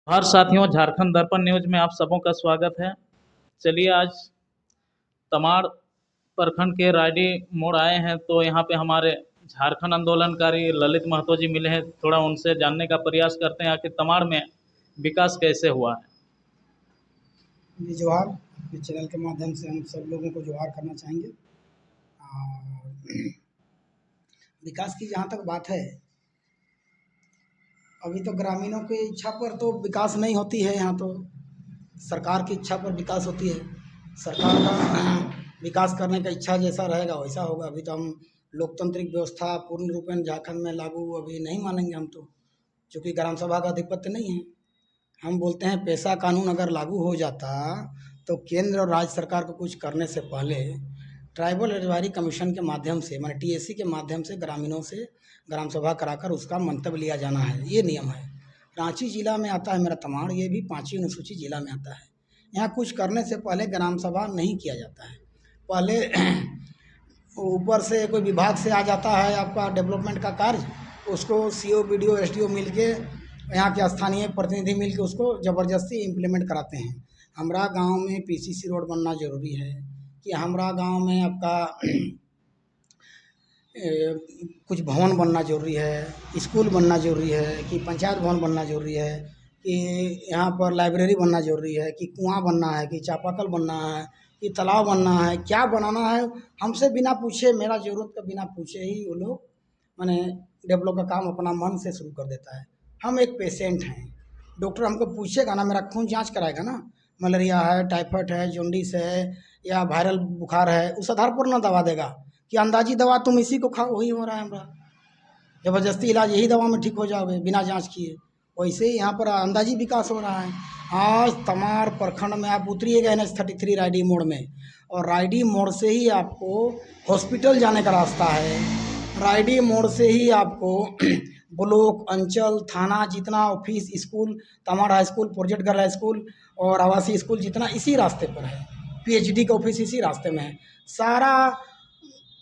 हर साथियों, झारखंड दर्पण न्यूज में आप सबों का स्वागत है। चलिए, आज तमाड़ प्रखंड के रायडी मोड़ आए हैं, तो यहाँ पे हमारे झारखंड आंदोलनकारी ललित महतो जी मिले हैं। थोड़ा उनसे जानने का प्रयास करते हैं आखिर तमाड़ में विकास कैसे हुआ है। जी जोहार। इस चैनल के माध्यम से हम सब लोगों को जोहार करना चाहेंगे। और विकास की जहाँ तक बात है, अभी तो ग्रामीणों की इच्छा पर तो विकास नहीं होती है। यहाँ तो सरकार की इच्छा पर विकास होती है। सरकार का विकास करने का इच्छा जैसा रहेगा वैसा होगा। अभी तो हम लोकतांत्रिक व्यवस्था पूर्ण रूपेण झारखंड में लागू अभी नहीं मानेंगे हम तो, क्योंकि ग्राम सभा का आधिपत्य नहीं है। हम बोलते हैं पेशा कानून अगर लागू हो जाता तो केंद्र और राज्य सरकार को कुछ करने से पहले ट्राइबल एडवाइजरी कमीशन के माध्यम से, माने टीएसी के माध्यम से ग्रामीणों से ग्राम सभा कराकर उसका मंतव्य लिया जाना है। ये नियम है। रांची जिला में आता है मेरा तमाड़, ये भी 5वीं अनुसूची जिला में आता है। यहाँ कुछ करने से पहले ग्राम सभा नहीं किया जाता है। पहले ऊपर से कोई विभाग से आ जाता है आपका डेवलपमेंट का कार्य, उसको सीओ बीडीओ एसडीओ मिल के, यहाँ के स्थानीय प्रतिनिधि मिल के उसको ज़बरदस्ती इम्प्लीमेंट कराते हैं। हमारा गांव में पीसीसी रोड बनना ज़रूरी है, कि हमारा गांव में आपका कुछ भवन बनना ज़रूरी है, स्कूल बनना ज़रूरी है, कि पंचायत भवन बनना ज़रूरी है, कि यहाँ पर लाइब्रेरी बनना ज़रूरी है, कि कुआं बनना है, कि चापाकल बनना है, कि तालाब बनना है। क्या बनाना है हमसे बिना पूछे, मेरा ज़रूरत का बिना पूछे ही वो लोग माने डेवलप का काम अपना मन से शुरू कर देता है। हम एक पेशेंट हैं, डॉक्टर हमको पूछेगा ना, मेरा खून जांच कराएगा ना, मलेरिया है, टाइफाइड है, जॉन्डिस है या वायरल बुखार है, उस आधार पर ना दवा देगा कि अंदाजी दवा तुम इसी को खाओ, वही हो रहा है हमारा, ज़बरदस्ती इलाज यही दवा में ठीक हो जाओगे बिना जांच किए। वैसे ही यहाँ पर अंदाजी विकास हो रहा है। आज तमाड़ प्रखंड में आप उतरिएगा NH-33 रायडी मोड़ में, और रायडी मोड़ से ही आपको हॉस्पिटल जाने का रास्ता है। रायडी मोड़ से ही आपको ब्लॉक, अंचल, थाना, जितना office, school, Tamar high school, project girl high school और आवासीय स्कूल जितना इसी रास्ते पर है। PhD का ऑफिस इसी रास्ते में है। सारा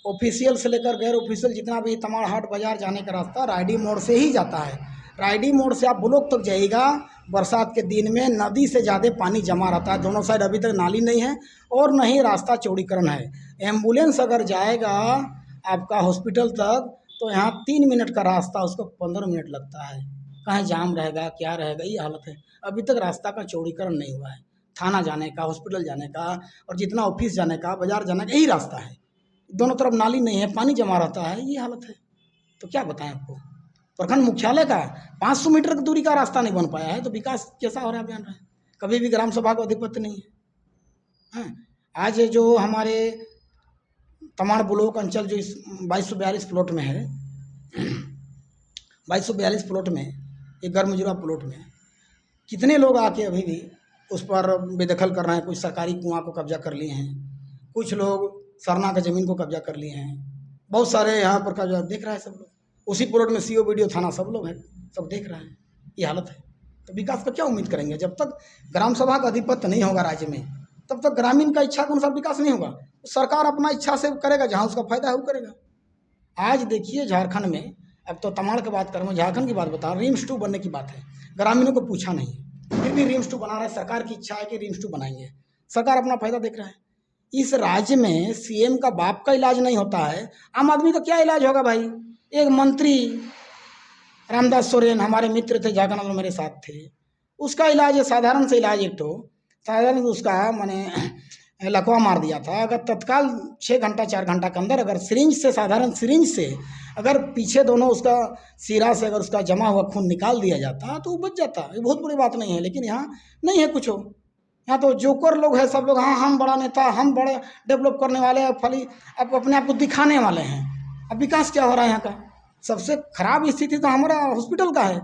ऑफिशियल से लेकर गैर ऑफिशियल जितना भी तमाड़ हाट बाजार जाने का रास्ता रायडी मोड़ से ही जाता है। रायडी मोड़ से आप ब्लॉक तक जाइएगा, बरसात के दिन में नदी से ज़्यादा पानी जमा रहता है। दोनों साइड अभी तक नाली नहीं है और न ही रास्ता चौड़ीकरण है। एम्बुलेंस अगर जाएगा आपका हॉस्पिटल तक तो यहाँ 3 मिनट का रास्ता उसको 15 मिनट लगता है। कहीं जाम रहेगा, क्या रहेगा, ये हालत है। अभी तक रास्ता का चौड़ीकरण नहीं हुआ है। थाना जाने का, हॉस्पिटल जाने का और जितना ऑफिस जाने का, बाजार जाने का यही रास्ता है। दोनों तरफ नाली नहीं है, पानी जमा रहता है, ये हालत है। तो क्या बताएं आपको, प्रखंड मुख्यालय का 500 मीटर की दूरी का रास्ता नहीं बन पाया है, तो विकास कैसा हो रहा है आप जान रहे हैं। कभी भी ग्राम सभा का आधिपत्य नहीं है। आज जो हमारे तमाड़ ब्लॉक अंचल जो इस 2242 प्लॉट में है, 2242 प्लॉट में, एक गर्मजुरा प्लॉट में कितने लोग आके अभी भी उस पर बेदखल कर रहे हैं। कुछ सरकारी कुआं को कब्जा कर लिए हैं, कुछ लोग सरना का ज़मीन को कब्जा कर लिए हैं, बहुत सारे यहाँ पर कब्जा देख रहा है सब लोग। उसी प्लॉट में सीओ वीडियो थाना सब लोग हैं, सब देख रहे हैं, ये हालत है। तो विकास का क्या उम्मीद करेंगे जब तक ग्राम सभा का आधिपत्य नहीं होगा राज्य में, तब तक ग्रामीण का इच्छा के अनुसार विकास नहीं होगा। तो सरकार अपना इच्छा से करेगा, जहाँ उसका फायदा है वो करेगा। आज देखिए झारखंड में, अब तो तमाड़ की बात करूँ, झारखंड की बात बता, रिम्स 2 बनने की बात है, ग्रामीणों को पूछा नहीं, फिर भी रिम्स 2 बना रहे हैं। सरकार की इच्छा है कि रिम्स 2 बनाएंगे, सरकार अपना फायदा देख रहा है। इस राज्य में सीएम का बाप का इलाज नहीं होता है, आम आदमी का क्या इलाज होगा भाई। एक मंत्री रामदास सोरेन हमारे मित्र थे, झारखंड में मेरे साथ थे, उसका इलाज है साधारण से इलाज, एक तो साधारण उसका मैंने लकवा मार दिया था। अगर तत्काल 6 घंटा 4 घंटा के अंदर अगर सिरिंज से, साधारण सिरिंज से अगर पीछे दोनों उसका सिरा से अगर उसका जमा हुआ खून निकाल दिया जाता तो वो बच जाता। ये बहुत बड़ी बात नहीं है, लेकिन यहाँ नहीं है कुछ हो। यहाँ तो जोकर लोग हैं सब लोग, हाँ हम बड़ा नेता, हम बड़े डेवलप करने वाले हैं, फली अब अपने आप को दिखाने वाले हैं। अब विकास क्या हो रहा है यहाँ का। सबसे खराब स्थिति तो हमारा हॉस्पिटल का है।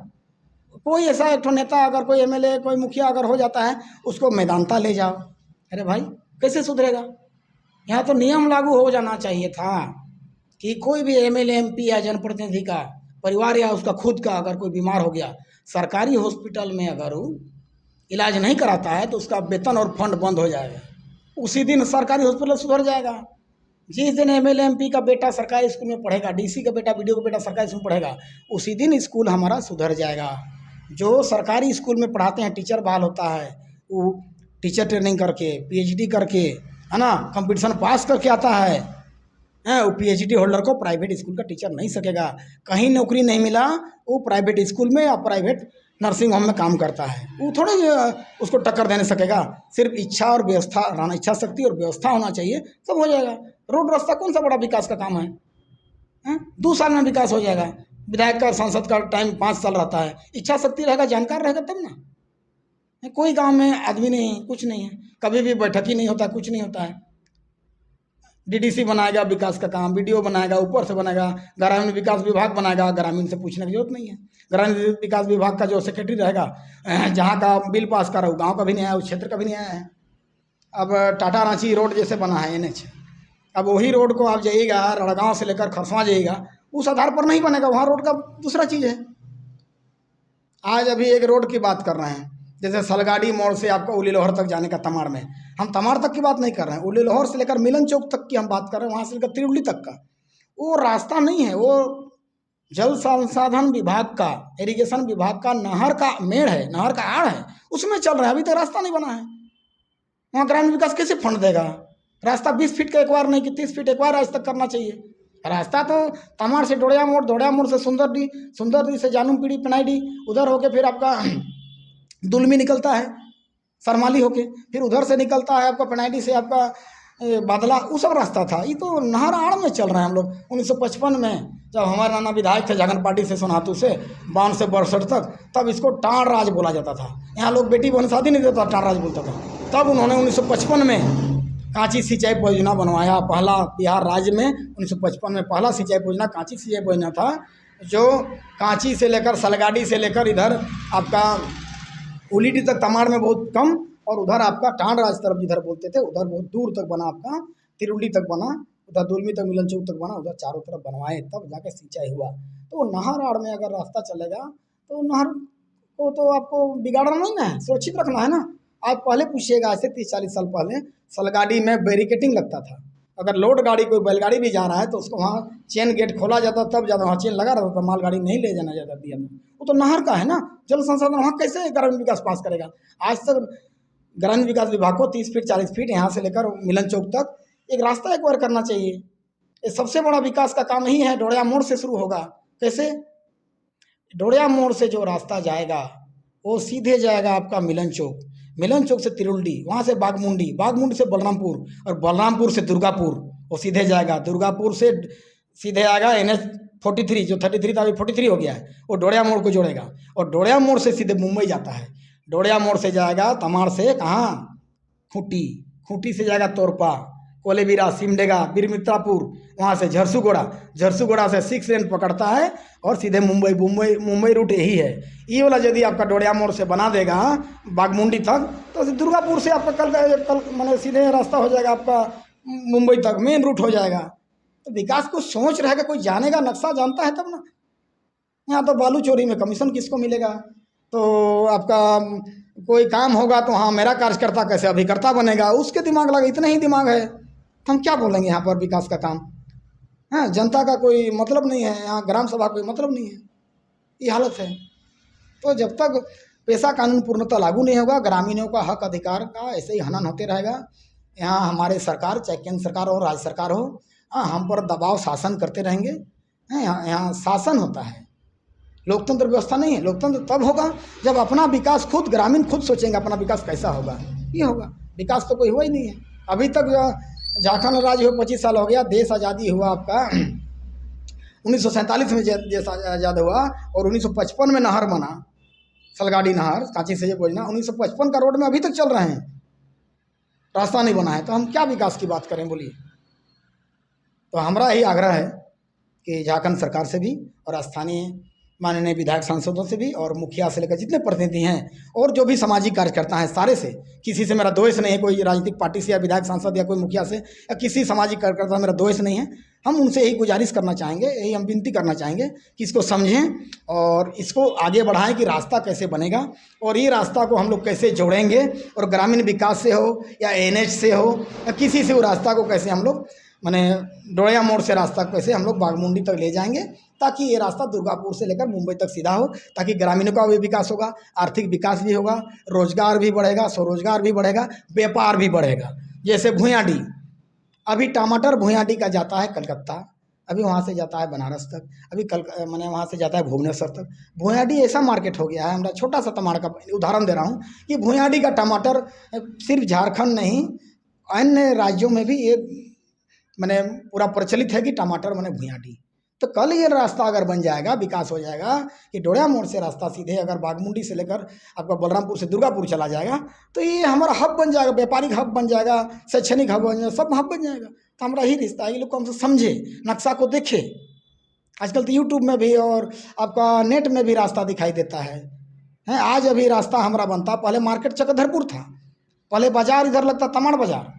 कोई ऐसा एक नेता, अगर कोई एमएलए, कोई मुखिया अगर हो जाता है, उसको मैदानता ले जाओ। अरे भाई कैसे सुधरेगा। यहाँ तो नियम लागू हो जाना चाहिए था कि कोई भी एमएलए, एमपी या जनप्रतिनिधि का परिवार या उसका खुद का अगर कोई बीमार हो गया, सरकारी हॉस्पिटल में अगर वो इलाज नहीं कराता है तो उसका वेतन और फंड बंद हो जाएगा। उसी दिन सरकारी हॉस्पिटल सुधर जाएगा। जिस दिन एमएलए, एमपी का बेटा सरकारी स्कूल में पढ़ेगा, डीसी का बेटा, बीडीओ का बेटा सरकारी स्कूल में पढ़ेगा, उसी दिन स्कूल हमारा सुधर जाएगा। जो सरकारी स्कूल में पढ़ाते हैं, टीचर बहाल होता है, वो टीचर ट्रेनिंग करके, पीएचडी करके, है ना, कंपटीशन पास करके आता है। वो पीएचडी होल्डर को प्राइवेट स्कूल का टीचर नहीं सकेगा। कहीं नौकरी नहीं मिला, वो प्राइवेट स्कूल में या प्राइवेट नर्सिंग होम में काम करता है, वो थोड़े उसको टक्कर देने सकेगा। सिर्फ इच्छा और व्यवस्था रहना, इच्छा शक्ति और व्यवस्था होना चाहिए, सब हो जाएगा। रोड रास्ता कौन सा बड़ा विकास का काम है? 2 साल में विकास हो जाएगा। विधायक का, सांसद का टाइम 5 साल रहता है। इच्छा शक्ति रहेगा, जानकार रहेगा तब ना। कोई गांव में आदमी नहीं, कुछ नहीं है, कभी भी बैठक ही नहीं होता, कुछ नहीं होता है। डीडीसी बनाएगा विकास का काम, बीडीओ बनाएगा, ऊपर से बनाएगा, ग्रामीण विकास विभाग बनाएगा, ग्रामीण से पूछने की जरूरत नहीं है। ग्रामीण विकास विभाग का जो सेक्रेटरी रहेगा, जहाँ का बिल पास करा, गाँव का भी नहीं आया, उस क्षेत्र का भी नहीं आया है। अब टाटा रांची रोड जैसे बना है NH, अब वही रोड को आप जाइएगा, रड़गांव से लेकर खरसवां जाइएगा, उस आधार पर नहीं बनेगा, वहाँ रोड का दूसरा चीज़ है। आज अभी एक रोड की बात कर रहे हैं, जैसे सलगाड़ी मोड़ से आपको उली लोहर तक जाने का, तमाड़ में। हम तमाड़ तक की बात नहीं कर रहे हैं, उली लोहर से लेकर मिलन चौक तक की हम बात कर रहे हैं, वहाँ से लेकर तिरुवली तक का वो रास्ता नहीं है। वो जल संसाधन विभाग का, इरिगेशन विभाग का नहर का मेड़ है, नहर का आड़ है, उसमें चल रहा है, अभी तक रास्ता नहीं बना है। वहाँ ग्रामीण विकास कैसे फंड देगा? रास्ता 20 फीट का एक बार नहीं कि 30 फीट एक बार आज तक करना चाहिए। रास्ता तो तमाड़ से डोड़िया मोड़ से सुंदरडी से जानूम पीढ़ी पिनाईडी, उधर होके फिर आपका दुलमी निकलता है, सरमाली होके, फिर उधर से निकलता है आपका पिनाईडी से आपका बादला, वो सब रास्ता था। ये तो नहर आड़ में चल रहे हैं हम लोग। 1955 में जब हमारे नाना विधायक थे झारखंड पार्टी से, सोनातू से 52 से 62 तक, तब इसको टाण राज बोला जाता था। यहाँ लोग बेटी बहन शादी नहीं देता, टाण राज बोलता था। तब उन्होंने 1955 में कांची सिंचाई परियोजना बनवाया, पहला बिहार राज्य में 1955 में पहला सिंचाई परियोजना कांची सिंचाई परियोजना था, जो कांची से लेकर सलगाड़ी से लेकर इधर आपका उलीटी तक, तमाड़ में बहुत कम, और उधर आपका टाण राज तरफ जिधर बोलते थे उधर बहुत दूर तक बना, आपका तिरुवली तक बना, उधर दुलमी तक, मिलन चौक तक बना, उधर चारों तरफ बनवाए, तब जाके सिंचाई हुआ। तो नहर आड़ में अगर रास्ता चलेगा तो नहर को तो आपको बिगाड़ना नहीं ना है, सुरक्षित रखना है ना। आप पहले पूछिएगा, आज से 30-40 साल पहले सलगाड़ी में बैरिकेटिंग लगता था। अगर लोड गाड़ी, कोई बैलगाड़ी भी जा रहा है तो उसको वहाँ चेन गेट खोला जाता, तब ज़्यादा वहाँ चेन लगा रहता था, मालगाड़ी नहीं ले जाना जाता दिया। वो तो नहर का है ना, जल संसाधन, वहाँ कैसे ग्रामीण विकास पास करेगा? आज तक ग्रामीण विकास विभाग को 30 फीट 40 फीट यहाँ से लेकर मिलन चौक तक एक रास्ता एक बार करना चाहिए। ये सबसे बड़ा विकास का काम नहीं है, डोड़िया मोड़ से शुरू होगा। कैसे? डोड़िया मोड़ से जो रास्ता जाएगा वो सीधे जाएगा आपका मिलन चौक, मिलन चौक से तिरुवली, वहाँ से बागमुंडी, बागमुंडी से बलरामपुर, और बलरामपुर से दुर्गापुर, वो सीधे जाएगा। दुर्गापुर से सीधे आएगा NH 43, जो 33 था अभी 43 हो गया है, वो डोड़िया मोड़ को जोड़ेगा, और डोड़िया मोड़ से सीधे मुंबई जाता है। डोड़िया मोड़ से जाएगा तमाड़ से कहाँ, खूंटी से जाएगा तोरपा, कोलेबिरा, सिमडेगा, बीरमित्रापुर, वहाँ से झरसुगुड़ा से 6 लेन पकड़ता है और सीधे मुंबई रूट यही है। ये वाला यदि आपका डोड़िया मोड़ से बना देगा बागमुंडी तक, तो दुर्गापुर से आपका कल मैंने सीधे रास्ता हो जाएगा आपका मुंबई तक, मेन रूट हो जाएगा। तो विकास को सोच रहेगा, कोई जानेगा, नक्शा जानता है तब ना। यहाँ तो बालू चोरी में कमीशन किसको मिलेगा? तो आपका कोई काम होगा तो हाँ मेरा कार्यकर्ता कैसे अभिकर्ता बनेगा, उसके दिमाग लगा, इतना ही दिमाग है। तो हम क्या बोलेंगे यहाँ पर विकास का काम? हाँ, जनता का कोई मतलब नहीं है, यहाँ ग्राम सभा कोई मतलब नहीं है, ये हालत है। तो जब तक पेशा कानून पूर्णतः लागू नहीं होगा, ग्रामीणों का हक अधिकार का ऐसे ही हनन होते रहेगा। यहाँ हमारे सरकार, चाहे केंद्र सरकार हो, राज्य सरकार हो, हाँ हम पर दबाव शासन करते रहेंगे। यहाँ शासन होता है, लोकतंत्र व्यवस्था नहीं है। लोकतंत्र तब होगा जब अपना विकास खुद ग्रामीण खुद सोचेंगे अपना विकास कैसा होगा, ये होगा। विकास तो कोई हुआ ही नहीं है अभी तक। झारखंड राज्य हुआ 25 साल हो गया, देश आज़ादी हुआ आपका 1947 में देश आज़ाद हुआ, और 1955 में नहर बना, सलगाड़ी नहर, कांची से ये बोलना 1955 का रोड में अभी तक चल रहे हैं, रास्ता नहीं बना है। तो हम क्या विकास की बात करें, बोलिए? तो हमारा यही आग्रह है कि झारखंड सरकार से भी और स्थानीय माननीय विधायक सांसदों से भी, और मुखिया से लेकर जितने प्रतिनिधि हैं और जो भी सामाजिक कार्यकर्ता हैं, सारे से, किसी से मेरा द्वेष नहीं है, कोई राजनीतिक पार्टी से या विधायक सांसद या कोई मुखिया से या किसी सामाजिक कार्यकर्ता से मेरा द्वेष नहीं है। हम उनसे यही गुजारिश करना चाहेंगे, यही हम विनती करना चाहेंगे कि इसको समझें और इसको आगे बढ़ाएं कि रास्ता कैसे बनेगा, और ये रास्ता को हम लोग कैसे जोड़ेंगे, और ग्रामीण विकास से हो या NH से हो या किसी से वो रास्ता को कैसे हम लोग माने डोड़िया मोड़ से रास्ता कैसे हम लोग बागमुंडी तक ले जाएंगे, ताकि ये रास्ता दुर्गापुर से लेकर मुंबई तक सीधा हो, ताकि ग्रामीणों का भी विकास होगा, आर्थिक विकास भी होगा, रोजगार भी बढ़ेगा, स्वरोजगार भी बढ़ेगा, व्यापार भी बढ़ेगा। जैसे भुइयाडी, अभी टमाटर भुइयाडी का जाता है कलकत्ता, अभी वहाँ से जाता है बनारस तक, अभी माने वहाँ से जाता है भुवनेश्वर तक। भुइयाडी ऐसा मार्केट हो गया है, हमारा छोटा सा टमाटर का उदाहरण दे रहा हूँ कि भुइयाडी का टमाटर सिर्फ झारखंड नहीं, अन्य राज्यों में भी ये मैंने पूरा प्रचलित है कि टमाटर मैंने भुइयाडी। तो कल ये रास्ता अगर बन जाएगा, विकास हो जाएगा कि डोड़िया मोड़ से रास्ता सीधे अगर बागमुंडी से लेकर आपका बलरामपुर से दुर्गापुर चला जाएगा, तो ये हमारा हब बन जाएगा, व्यापारिक हब बन जाएगा, शैक्षणिक हब बन जाएगा, सब हब बन जाएगा। तो हमारा ही रिश्ता है, ये लोग को हमसे समझे, नक्शा को देखे। आजकल तो यूट्यूब में भी और आपका नेट में भी रास्ता दिखाई देता है। आज अभी रास्ता हमारा बनता, पहले मार्केट चक्रधरपुर था, पहले बाजार इधर लगता तमाड़ बाजार,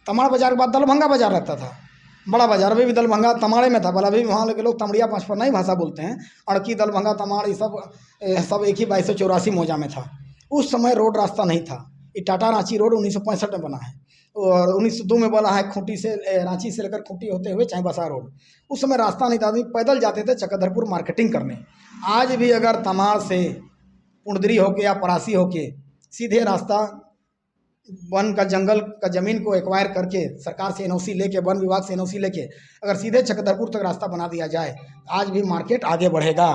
तमाड़ बाजार के बाद दलभंगा बाजार लगता था, बड़ा बाजार। अभी भी दलभंगा तमाड़े में था, भला अभी वहाँ के लोग तमड़िया पचपना ही भाषा बोलते हैं। अड़की, दलभंगा, तमाड़, ये सब एक ही 2284 मौजा में था। उस समय रोड रास्ता नहीं था। ये टाटा रांची रोड 1965 में बना है और 1902 में बना है, खूंटी से रांची से लेकर खूंटी होते हुए चाईबासा रोड। उस समय रास्ता नहीं था, आदमी पैदल जाते थे चक्रधरपुर मार्केटिंग करने। आज भी अगर तमाड़ से पुंडरी होके या परासी होके सीधे रास्ता वन का, जंगल का ज़मीन को एक्वायर करके सरकार से एनओसी लेके, वन विभाग से एनओसी लेके अगर सीधे चक्रधरपुर तक रास्ता बना दिया जाए, आज भी मार्केट आगे बढ़ेगा,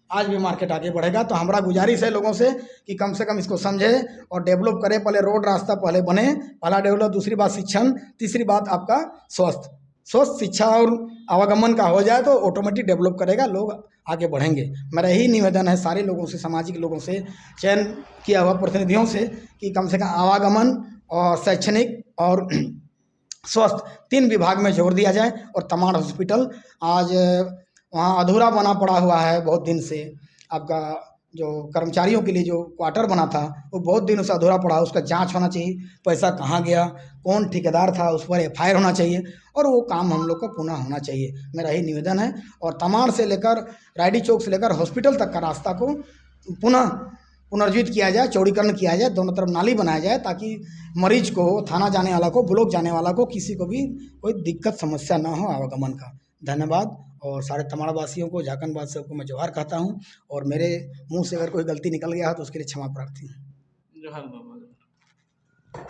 आज भी मार्केट आगे बढ़ेगा। तो हमारा गुजारिश है लोगों से कि कम से कम इसको समझे और डेवलप करें। पहले रोड रास्ता पहले बने, पहला डेवलप, दूसरी बात शिक्षण, तीसरी बात आपका स्वस्थ शिक्षा और आवागमन का हो जाए तो ऑटोमेटिक डेवलप करेगा, लोग आगे बढ़ेंगे। मेरा यही निवेदन है सारे लोगों से, सामाजिक लोगों से, चयन किया हुआ प्रतिनिधियों से कि कम से कम आवागमन और शैक्षणिक और स्वस्थ 3 विभाग में जोर दिया जाए। और तमाड़ हॉस्पिटल आज वहाँ अधूरा बना पड़ा हुआ है बहुत दिन से। आपका जो कर्मचारियों के लिए जो क्वार्टर बना था वो बहुत दिनों से अधूरा पड़ा, उसका जांच होना चाहिए, पैसा कहाँ गया, कौन ठेकेदार था, उस पर एफआईआर होना चाहिए और वो काम हम लोग को पुनः होना चाहिए। मेरा यही निवेदन है। और तमाड़ से लेकर रायडी चौक से लेकर हॉस्पिटल तक का रास्ता को पुनर्जीवित किया जाए, चौड़ीकरण किया जाए, दोनों तरफ नाली बनाया जाए, ताकि मरीज को, थाना जाने वाला को, ब्लॉक जाने वाला को, किसी को भी कोई दिक्कत समस्या ना हो आवागमन का। धन्यवाद। और सारे तमाड़ वासियों को, झारखंड वासियों को मैं जोहार कहता हूँ और मेरे मुंह से अगर कोई गलती निकल गया हो तो उसके लिए क्षमा प्रार्थी हूँ। जोहार बाबा।